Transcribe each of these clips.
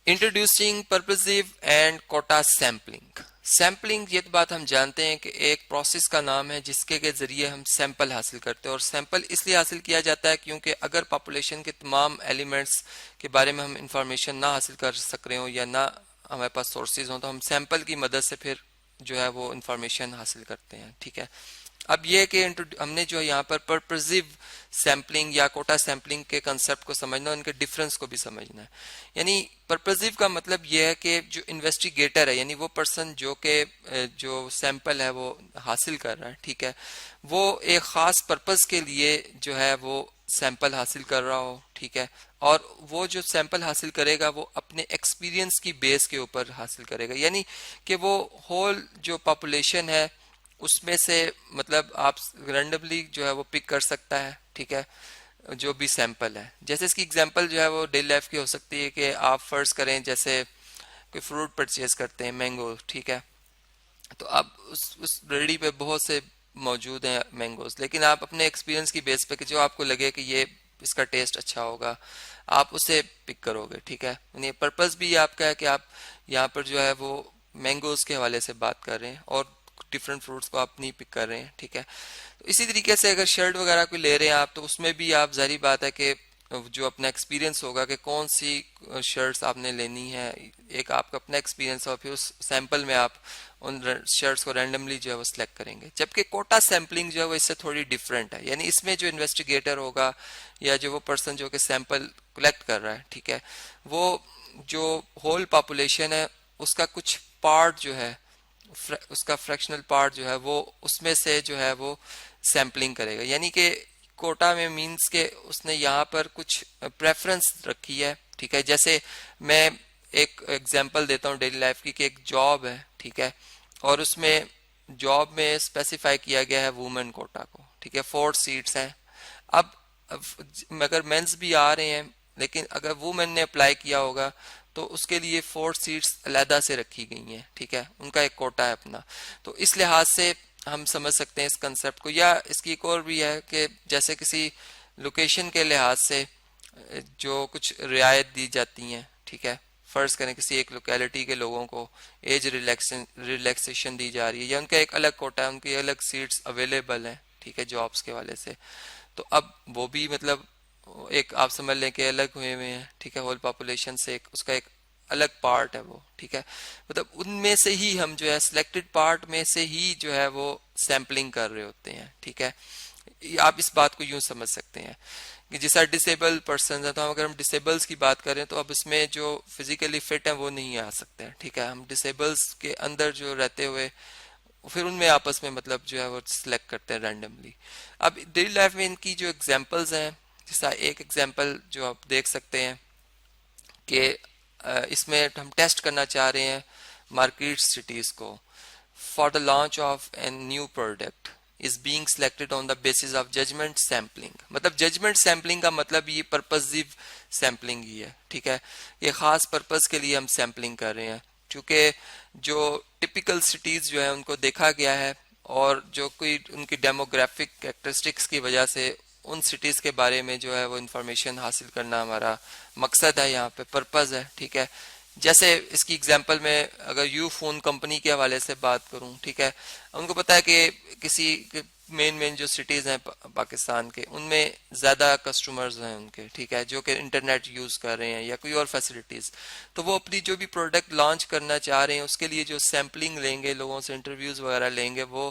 Introducing purposive and quota sampling. Sampling, ये तो बात हम जानते हैं कि एक प्रोसेस का नाम है जिसके के जरिए हम सैंपल हासिल करते हैं, और सैंपल इसलिए हासिल किया जाता है क्योंकि अगर पॉपुलेशन के तमाम एलिमेंट्स के बारे में हम इंफॉर्मेशन ना हासिल कर सक रहे हो या ना हमारे पास सोर्सेज हों, तो हम सैंपल की मदद से फिर जो है वो इंफॉर्मेशन हासिल करते हैं। ठीक है, अब ये कि हमने जो है यहाँ पर पर्पसिव सैम्पलिंग या कोटा सैम्पलिंग के कंसेप्ट को समझना, उनके डिफरेंस को भी समझना है। यानी पर्पसिव का मतलब ये है कि जो इन्वेस्टिगेटर है, यानी वो पर्सन जो के जो सैंपल है वो हासिल कर रहा है, ठीक है, वो एक खास पर्पस के लिए जो है वो सैंपल हासिल कर रहा हो, ठीक है, और वो जो सैंपल हासिल करेगा वो अपने एक्सपीरियंस की बेस के ऊपर हासिल करेगा। यानी कि वो होल जो पॉपुलेशन है उसमें से मतलब आप रैंडमली जो है वो पिक कर सकता है, ठीक है, जो भी सैंपल है। जैसे इसकी एग्जांपल जो है वो डेली लाइफ की हो सकती है कि आप फर्ज करें जैसे कोई फ्रूट परचेज करते हैं, मैंगो, ठीक है, तो आप उस रेडी पे बहुत से मौजूद हैं मैंगोज, लेकिन आप अपने एक्सपीरियंस की बेस पे कि जो आपको लगे कि ये इसका टेस्ट अच्छा होगा, आप उसे पिक करोगे, ठीक है। यानी पर्पस भी आपका है कि आप यहाँ पर जो है वो मैंगोज के हवाले से बात कर रहे हैं और डिफरेंट फ्रूट्स को आप नहीं पिक कर रहे हैं, ठीक है। तो इसी तरीके से अगर शर्ट वगैरह कोई ले रहे हैं आप, तो उसमें भी आप जारी बात है कि जो अपना एक्सपीरियंस होगा कि कौन सी शर्ट्स आपने लेनी है, एक आपका अपना एक्सपीरियंस और फिर उस सैंपल में आप उन शर्ट्स को रैंडमली जो है वो सिलेक्ट करेंगे। जबकि कोटा सैम्पलिंग जो है वो इससे थोड़ी डिफरेंट है, यानी इसमें जो इन्वेस्टिगेटर होगा या जो वो पर्सन जो कि सैंपल कलेक्ट कर रहा है, ठीक है, वो जो होल पॉपुलेशन है उसका कुछ पार्ट जो है, उसका फ्रैक्शनल पार्ट जो है वो उसमें से जो है वो सैम्पलिंग करेगा। यानी कि कोटा में मींस के उसने यहाँ पर कुछ प्रेफरेंस रखी है, ठीक है। जैसे मैं एक एग्जांपल देता हूँ डेली लाइफ की कि एक जॉब है, ठीक है, और उसमें जॉब में स्पेसिफाई किया गया है वुमेन कोटा को, ठीक है, 4 सीट्स हैं। अब अगर मेंस भी आ रहे हैं, लेकिन अगर वुमेन ने अप्लाई किया होगा तो उसके लिए 4 सीट्स अलहदा से रखी गई हैं, ठीक है, उनका एक कोटा है अपना। तो इस लिहाज से हम समझ सकते हैं इस कंसेप्ट को। या इसकी एक और भी है कि जैसे किसी लोकेशन के लिहाज से जो कुछ रियायत दी जाती हैं, ठीक है, फर्ज करें किसी एक लोकेलिटी के लोगों को एज रिलैक्सेशन दी जा रही है या उनका एक अलग कोटा है, उनकी अलग सीट्स अवेलेबल हैं, ठीक है, जॉब्स के वाले से, तो अब वो भी मतलब एक आप समझ लें कि अलग हुए हुए हैं, ठीक है, होल पॉपुलेशन से एक उसका एक अलग पार्ट है वो, ठीक है, मतलब उनमें से ही हम जो है सिलेक्टेड पार्ट में से ही जो है वो सैम्पलिंग कर रहे होते हैं, ठीक है। आप इस बात को यूं समझ सकते हैं कि जैसा डिसेबल पर्सन है, तो हम अगर हम डिसेबल्स की बात करें तो अब इसमें जो फिजिकली फिट है वो नहीं आ सकते हैं, ठीक है, हम डिसेबल्स के अंदर जो रहते हुए फिर उनमें आपस में मतलब जो है वो सिलेक्ट करते हैं रैंडमली। अब डेली लाइफ में इनकी जो एग्जांपल्स हैं, जैसा एक एग्जांपल जो आप देख सकते हैं कि इसमें हम टेस्ट करना चाह रहे हैं मार्केट सिटीज को for the launch of a new product is being selected on the basis of judgement sampling. मतलब जजमेंट सैम्पलिंग का मतलब ये पर्पसिव सैम्पलिंग ही है, ठीक है, ये खास पर्पस के लिए हम सैम्पलिंग कर रहे हैं, क्योंकि जो टिपिकल सिटीज जो है उनको देखा गया है और जो कोई उनकी डेमोग्राफिक कैरेक्टरिस्टिक्स की वजह से उन सिटीज के बारे में जो है वो इंफॉर्मेशन हासिल करना हमारा मकसद है, यहाँ पे पर्पस है, ठीक है। जैसे इसकी एग्जांपल में अगर यू फोन कंपनी के हवाले से बात करूं, ठीक है, उनको पता है कि किसी मेन जो सिटीज हैं पाकिस्तान के, उनमें ज्यादा कस्टमर्स हैं उनके, ठीक है, जो कि इंटरनेट यूज कर रहे हैं या कोई और फैसिलिटीज, तो वो अपनी जो भी प्रोडक्ट लॉन्च करना चाह रहे हैं उसके लिए जो सैम्पलिंग लेंगे, लोगों से इंटरव्यूज वगैरह लेंगे, वो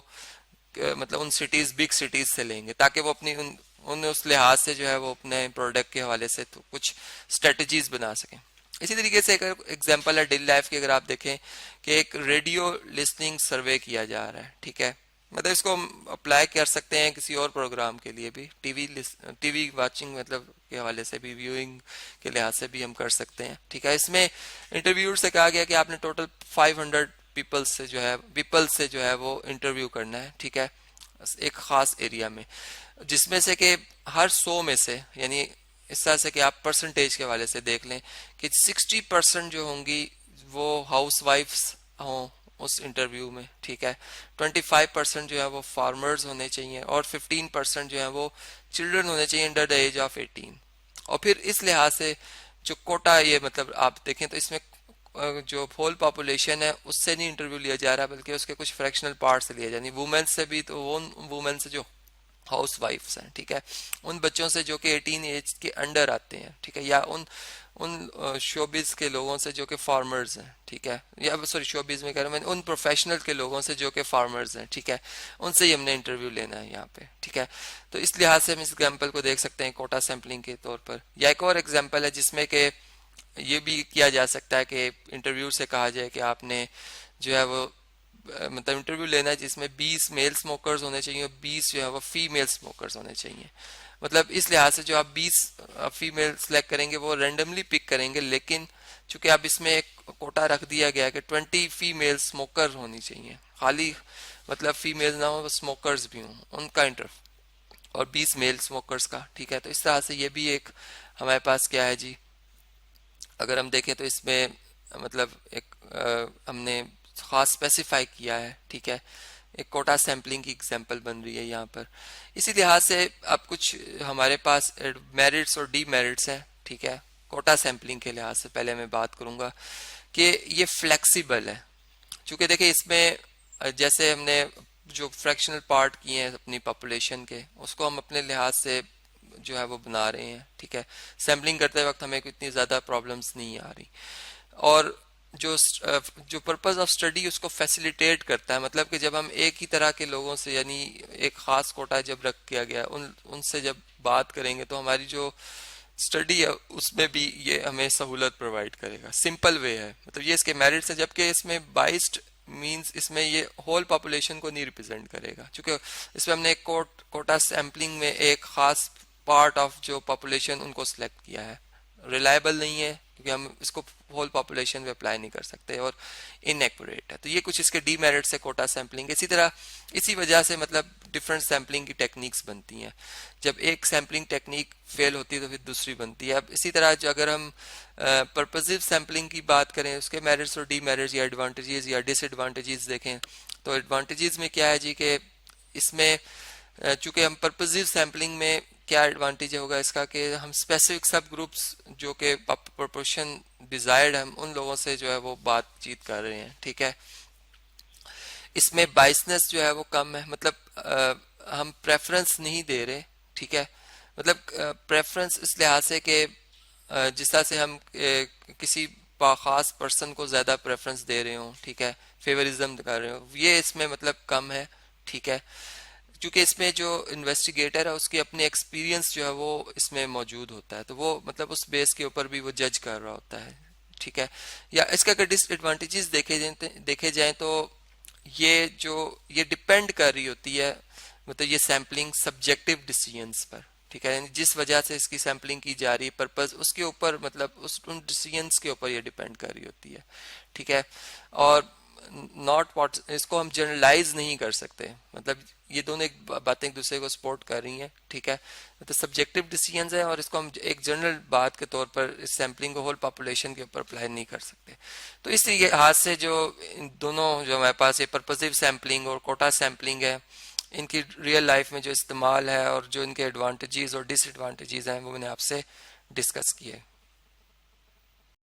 मतलब उन सिटीज बिग सिटीज से लेंगे ताकि वो अपनी उन उस लिहाज से जो है वो अपने प्रोडक्ट के हवाले से तो कुछ स्ट्रेटजीज बना सकें। इसी तरीके से एक एग्जांपल है डेली लाइफ की, अगर आप देखें कि एक रेडियो लिसनिंग सर्वे किया जा रहा है, ठीक है, मतलब इसको हम अप्लाई कर सकते हैं किसी और प्रोग्राम के लिए भी, टीवी वाचिंग मतलब के हवाले से भी, व्यूइंग के लिहाज से भी हम कर सकते हैं, ठीक है। इसमें इंटरव्यू से कहा गया कि आपने टोटल 500 पीपल से जो है वो इंटरव्यू करना है, ठीक है, एक खास एरिया में, जिसमें से कि हर 100 में से, यानी इस तरह से कि आप परसेंटेज के हवाले से देख लें कि 60% जो होंगी वो हाउस वाइफ्स हों उस इंटरव्यू में, ठीक है, 25% जो है वो फार्मर्स होने चाहिए और 15% जो है वो चिल्ड्रन होने चाहिए अंडर द एज ऑफ 18। और फिर इस लिहाज से जो कोटा, ये मतलब आप देखें तो इसमें जो होल पॉपुलेशन है उससे नहीं इंटरव्यू लिया जा रहा, बल्कि उसके कुछ फ्रैक्शनल पार्ट से लिया जा रहा है। वुमेन से भी, तो वो वुमेन से जो हाउस वाइफ्स हैं, ठीक है, उन बच्चों से जो कि 18 एज के अंडर आते हैं, ठीक है, या उन उन शोबिज के लोगों से जो कि फार्मर्स हैं, ठीक है, या सॉरी शोबिज में कह रहा हूँ मैं, उन प्रोफेशनल के लोगों से जो कि फार्मर्स हैं, ठीक है, उनसे ही हमने इंटरव्यू लेना है यहाँ पे, ठीक है। तो इस लिहाज से हम इस एग्जाम्पल को देख सकते हैं कोटा सैम्पलिंग के तौर पर। या एक और एग्जाम्पल है जिसमें कि ये भी किया जा सकता है कि इंटरव्यू से कहा जाए कि आपने जो है वो मतलब इंटरव्यू लेना है जिसमें 20 मेल स्मोकर्स होने चाहिए और 20 जो है वो फीमेल स्मोकर्स होने चाहिए। मतलब इस लिहाज से जो आप 20 फीमेल सेलेक्ट करेंगे वो रेंडमली पिक करेंगे, लेकिन चूंकि आप इसमें एक कोटा रख दिया गया कि 20 फीमेल स्मोकर होनी चाहिए, खाली मतलब फीमेल ना हो, स्मोकर्स भी हों उनका इंटरव्यू, और 20 मेल स्मोकर्स का, ठीक है। तो इस तरह से ये भी एक हमारे पास क्या है जी, अगर हम देखें तो इसमें मतलब एक हमने खास स्पेसिफाई किया है, ठीक है, एक कोटा सैम्पलिंग की एग्जांपल बन रही है यहाँ पर। इसी लिहाज से अब कुछ हमारे पास मेरिट्स और डीमेरिट्स हैं, ठीक है। कोटा सैम्पलिंग के लिहाज से पहले मैं बात करूंगा कि ये फ्लेक्सिबल है, चूंकि देखिए इसमें जैसे हमने जो फ्रैक्शनल पार्ट किए हैं अपनी पॉपुलेशन के, उसको हम अपने लिहाज से जो है वो बना रहे हैं, ठीक है। सैम्पलिंग करते वक्त हमें इतनी ज़्यादा प्रॉब्लम्स नहीं आ रही, और जो पर्पस ऑफ स्टडी उसको फैसिलिटेट करता है, मतलब कि जब हम एक ही तरह के लोगों से, यानी एक खास कोटा जब रख किया गया उनसे जब बात करेंगे तो हमारी जो स्टडी है उसमें भी ये हमें सहूलत प्रोवाइड करेगा। सिंपल वे है, मतलब ये इसके मेरिट्स है, जबकि इसमें बाइस्ड मींस इसमें ये होल पॉपुलेशन को नहीं रिप्रेजेंट करेगा, क्योंकि इसमें हमने एक कोटा सैम्पलिंग में एक खास पार्ट ऑफ जो पॉपुलेशन उनको सिलेक्ट किया है। रिलायबल नहीं है क्योंकि हम इसको होल पॉपुलेशन में अप्लाई नहीं कर सकते, और इनएक्यूरेट है। तो ये कुछ इसके डीमेरिट्स है कोटा सैम्पलिंग। इसी तरह इसी वजह से मतलब डिफरेंट सैम्पलिंग की टेक्निक्स बनती हैं, जब एक सैम्पलिंग टेक्निक फेल होती है तो फिर दूसरी बनती है। अब इसी तरह जो अगर हम पर्पसिव सैम्पलिंग की बात करें, उसके मेरिट्स और डीमेरिट्स या एडवांटेजेस या डिसएडवांटेजेस देखें, तो एडवांटेजेस में क्या है जी कि इसमें चूंकि हम पर्पसिव सैम्पलिंग में क्या एडवांटेज होगा इसका कि हम स्पेसिफिक सब ग्रुप्स जो कि प्रोपोर्शन डिजायर्ड हम उन लोगों से जो है वो बातचीत कर रहे हैं, ठीक है। इसमें बाइसनेस जो है वो कम है, मतलब हम प्रेफरेंस नहीं दे रहे, ठीक है। मतलब प्रेफरेंस इस लिहाज से कि जिस तरह से हम किसी खास पर्सन को ज्यादा प्रेफरेंस दे रहे हो, ठीक है, फेवरिज्म कर रहे हो, ये इसमें मतलब कम है, ठीक है। क्योंकि इसमें जो इन्वेस्टिगेटर है उसकी अपनी एक्सपीरियंस जो है वो इसमें मौजूद होता है, तो वो मतलब उस बेस के ऊपर भी वो जज कर रहा होता है, ठीक है। या इसके अगर डिसएडवांटेजेस देखे जाएं तो ये डिपेंड कर रही होती है, मतलब ये सैम्पलिंग सब्जेक्टिव डिसीजंस पर, ठीक है। जिस वजह से इसकी सैम्पलिंग की जा रही है पर्पस उसके ऊपर, मतलब उन डिसीजंस के ऊपर ये डिपेंड कर रही होती है, ठीक है। और नॉट व्हाट, इसको हम जनरलाइज नहीं कर सकते, मतलब ये दोनों एक बातें एक दूसरे को सपोर्ट कर रही हैं, ठीक है। तो सब्जेक्टिव डिसीजंस है और इसको हम एक जनरल बात के तौर पर इस सैम्पलिंग को होल पॉपुलेशन के ऊपर अप्लाई नहीं कर सकते। तो इस लिहाज से जो इन दोनों जो हमारे पास ये पर्पसिव सैम्पलिंग और कोटा सैम्पलिंग है, इनकी रियल लाइफ में जो इस्तेमाल है और जो इनके एडवांटेजेस और डिसएडवांटेजेस हैं वो मैंने आपसे डिस्कस किए।